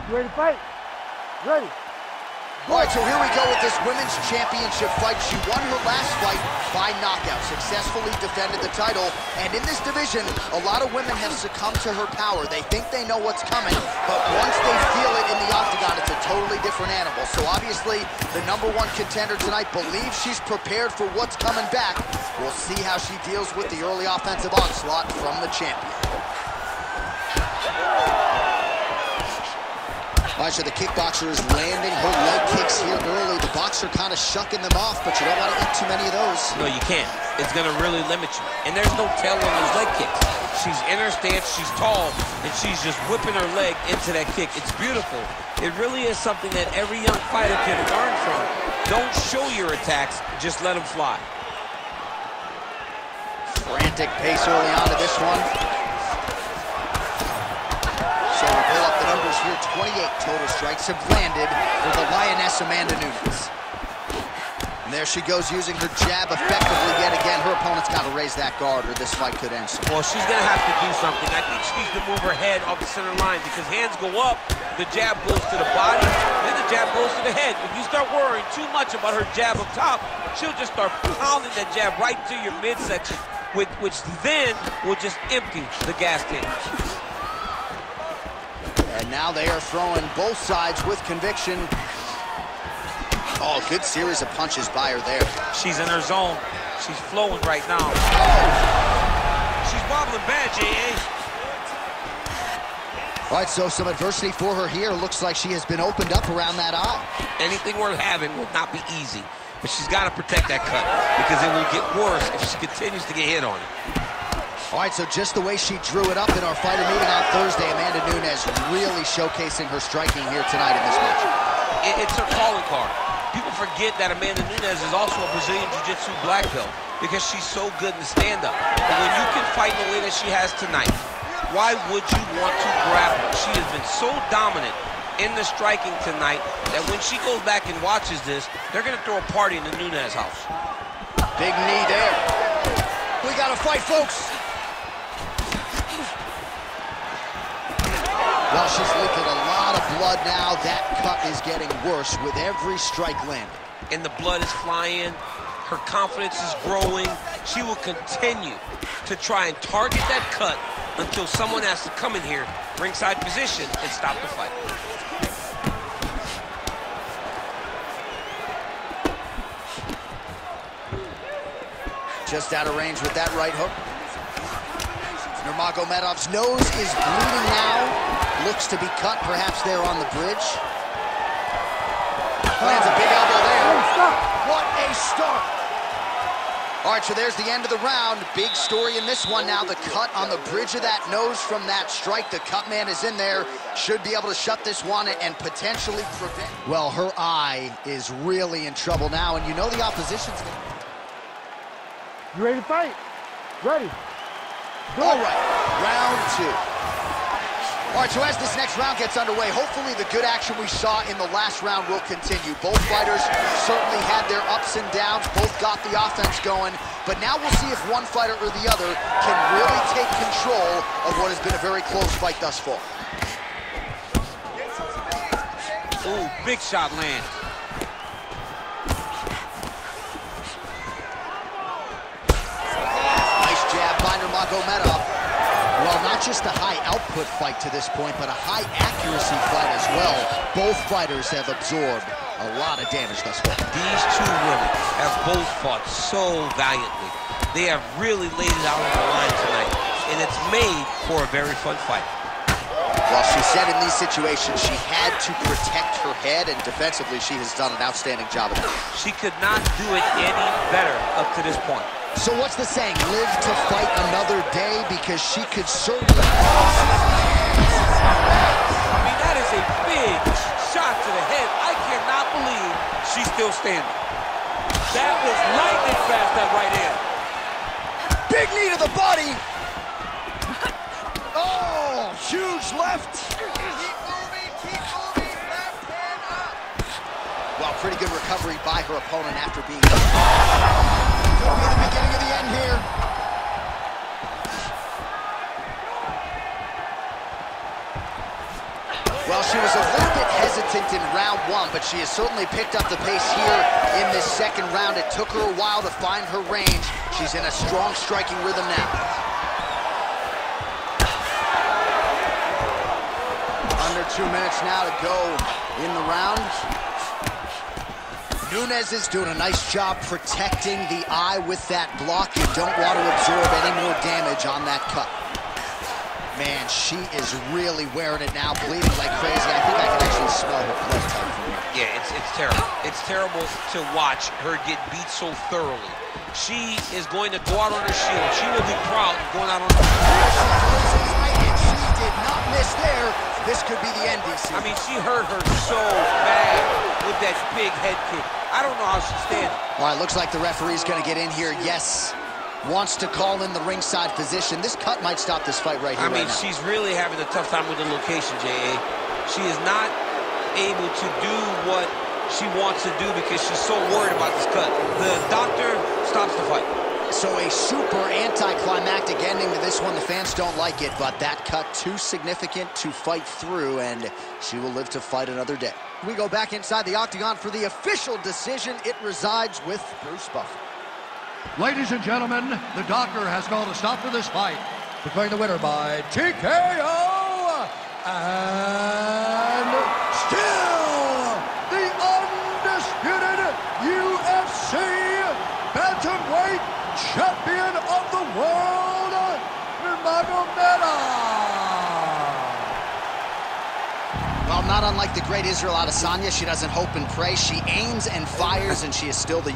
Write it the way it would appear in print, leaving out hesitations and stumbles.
You ready to fight? Ready. All right, so here we go with this women's championship fight. She won her last fight by knockout, successfully defended the title. And in this division, a lot of women have succumbed to her power. They think they know what's coming, but once they feel it in the octagon, it's a totally different animal. So obviously, the #1 contender tonight believes she's prepared for what's coming back. We'll see how she deals with the early offensive onslaught from the champion. All right, so the kickboxer is landing her leg kicks here early. The boxer kind of shucking them off, but you don't want to eat too many of those. No, you can't. It's going to really limit you. And there's no tell on those leg kicks. She's in her stance, she's tall, and she's just whipping her leg into that kick. It's beautiful. It really is something that every young fighter can learn from. Don't show your attacks, just let them fly. Frantic pace early on to this one. So we'll pull up the numbers here. 28 total strikes have landed for the Lioness Amanda Nunes. And there she goes using her jab effectively yet again. Her opponent's got to raise that guard or this fight could end soon. Well, she's going to have to do something. I think she needs to move her head off the center line because hands go up, the jab goes to the body, then the jab goes to the head. If you start worrying too much about her jab up top, she'll just start pounding that jab right to your midsection, which then will just empty the gas tank. And now they are throwing both sides with conviction. Oh, good series of punches by her there. She's in her zone. She's flowing right now. She's wobbling bad, J.A. All right, so some adversity for her here. Looks like she has been opened up around that eye. Anything worth having will not be easy, but she's got to protect that cut because it will get worse if she continues to get hit on it. All right, so just the way she drew it up in our fighter meeting on Thursday, Amanda Nunes really showcasing her striking here tonight in this match. It's her calling card. People forget that Amanda Nunes is also a Brazilian Jiu-Jitsu black belt because she's so good in the stand-up. But when you can fight the way that she has tonight, why would you want to grapple? She has been so dominant in the striking tonight that when she goes back and watches this, they're going to throw a party in the Nunes house. Big knee there. We got to fight, folks. Well, she's leaking a lot of blood now. That cut is getting worse with every strike landing. And the blood is flying. Her confidence is growing. She will continue to try and target that cut until someone has to come in here, ringside position, and stop the fight. Just out of range with that right hook. Nurmagomedov's nose is bleeding now. Looks to be cut, perhaps there on the bridge. Lands a big elbow there. What a start. All right, so there's the end of the round. Big story in this one now. The cut on the bridge of that nose from that strike. The cut man is in there. Should be able to shut this one and potentially prevent. Well, her eye is really in trouble now, and you know the opposition's... You ready to fight? Ready. Go. All right, round 2. All right, so as this next round gets underway, hopefully the good action we saw in the last round will continue. Both fighters certainly had their ups and downs, both got the offense going, but now we'll see if one fighter or the other can really take control of what has been a very close fight thus far. Ooh, big shot lands. Nice jab by Nurmagomedov. Well, not just a high-output fight to this point, but a high-accuracy fight as well. Both fighters have absorbed a lot of damage thus far. These two women have both fought so valiantly. They have really laid it out on the line tonight, and it's made for a very fun fight. Well, she said in these situations she had to protect her head, and defensively she has done an outstanding job of it. She could not do it any better up to this point. So what's the saying? Live to fight another day, because she could certainly... I mean, that is a big shot to the head. I cannot believe she's still standing. That was lightning fast, that right hand. Big knee to the body. Oh, huge left. Keep moving, left hand up. Well, pretty good recovery by her opponent after being... Could be the beginning of the end here. Well, she was a little bit hesitant in round one, but she has certainly picked up the pace here in this second round. It took her a while to find her range. She's in a strong striking rhythm now. Under 2 minutes now to go in the round. Nunes is doing a nice job protecting the eye with that block. You don't want to absorb any more damage on that cut. Man, she is really wearing it now, bleeding like crazy. I think I can actually smell her blood type from here. Yeah, it's terrible. It's terrible to watch her get beat so thoroughly. She is going to go out on her shield. She will be proud of going out on her shield. And she did not miss there. This could be the end, DC. I mean, she hurt her so bad with that big head kick. I don't know how she's standing. All right, looks like the referee's going to get in here. Yes. Wants to call in the ringside physician. This cut might stop this fight right here. I mean, she's really having a tough time with the location, J.A. She is not able to do what she wants to do because she's so worried about this cut. The doctor stops the fight. So a super anticlimactic ending to this one. The fans don't like it, but that cut too significant to fight through, and she will live to fight another day. We go back inside the octagon for the official decision. It resides with Bruce Buffer. Ladies and gentlemen, the doctor has called a stop to this fight, declaring the winner by TKO, and still the undisputed UFC bantamweight champion of the world, Nurmagomedov. Well, not unlike the great Israel Adesanya, she doesn't hope and pray. She aims and fires, and she is still the